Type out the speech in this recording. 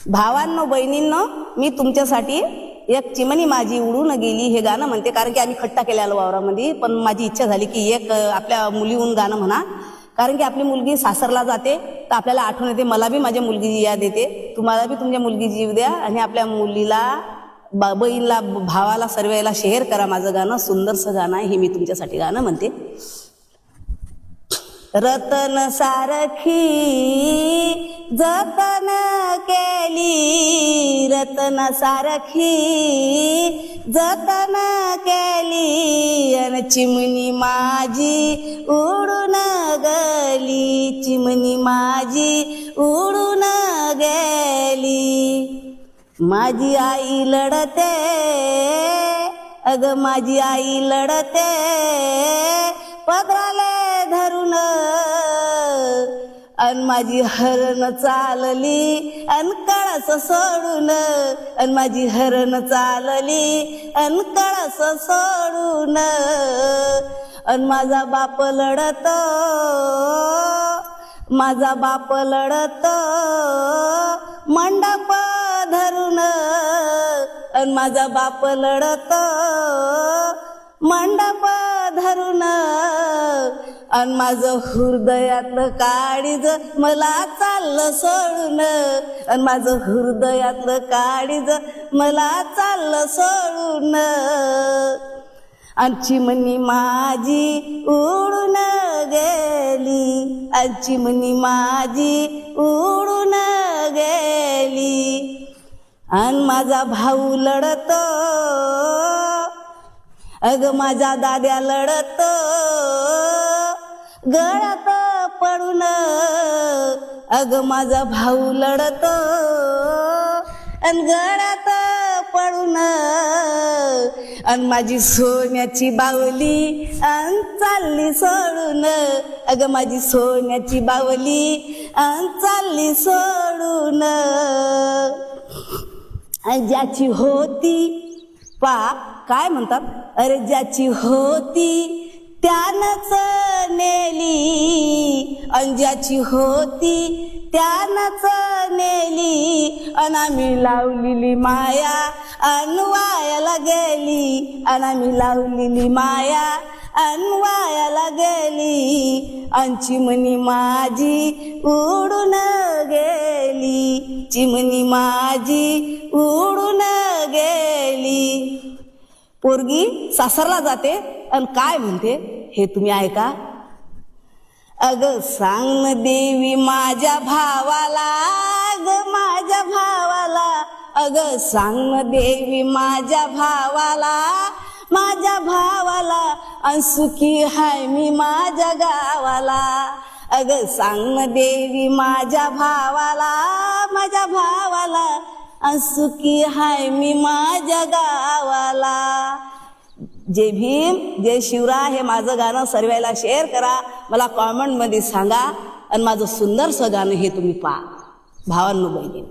भावांनो बहिणींनो, मी तुमच्यासाठी एक चिमणी माझी उडून गेली हे गाणं म्हणते, कारण की आम्ही खट्टा केलेलं वावरामध्ये. पण माझी इच्छा झाली की एक आपल्या मुलीहून गाणं म्हणा, कारण की आपली मुलगी सासरला जाते तर आपल्याला आठवण येते. मला बी माझ्या मुलगीची याद येते, तुम्हाला बी तुमच्या मुलगीची येऊ द्या. आणि आपल्या मुलीला, बहिणीला, भावाला, सर्वांना शेअर करा माझं गाणं. सुंदरसं गाणं आहे हे, मी तुमच्यासाठी गाणं म्हणते. रतन सारखी जतन केली, रतन सारखी जतन केली, अन चिमणी माझी उडून गेली, चिमणी माझी उडून गेली. माझी आई लढते, अग माझी आई लढते, पदराले धरून, अन माझी हरण चालली अन कळस सोडून, अन माझी हरण चालली अन कळस सोडून. अन माझा बाप लढत, माझा बाप लढत मंडप धरून, अन माझा बाप लढत मंडप धरून. अन माझं हृदयातलं काळीज मला चाललं सोडून, अन माझं हृदयातलं काळीज मला चाललं सोडून. अन चिमणी माझी उडून गेली, अन चिमणी माझी उडून गेली. अन माझा भाऊ लढतो, अग माझा दाद्या लढतो गळ्यात पडून, अग माझा भाऊ लढतो अन गळ्यात पडून. अन माझी सोन्याची बावली अन चालली सोडून, अग माझी सोन्याची बावली अन चालली सोडून. ज्याची होती पा काय म्हणतात, अरे ज्याची होती त्यानंच नेली, अन ज्याची होती त्यानंच नेली. अन आम्ही लावलेली माया अन वायाला गेली, अन आम्ही लावलेली माया अन वायाला गेली. अन चिमणी माझी उडून गेली, चिमणी माझी उडून गेली. पोरगी सासरला जाते अन काय म्हणते हे तुम्ही ऐका. अग सांग न देवी माझ्या भावाला, अग माझ्या भावाला, अग सांग न देवी माझ्या भावाला, माझ्या भावाला, अन सुखी हाय मी माझ्या गावाला. अग सांग न देवी माझ्या भावाला, माझ्या भावाला, अन सुखी हाय मी माझ्या गावाला. जय भीम, जय शिवराय. हे माझं गाणं सर्वांना शेअर करा, मला कॉमेंटमध्ये सांगा. आणि माझं सुंदरसं गाणं हे तुम्ही पहा भावांनो बहिणी.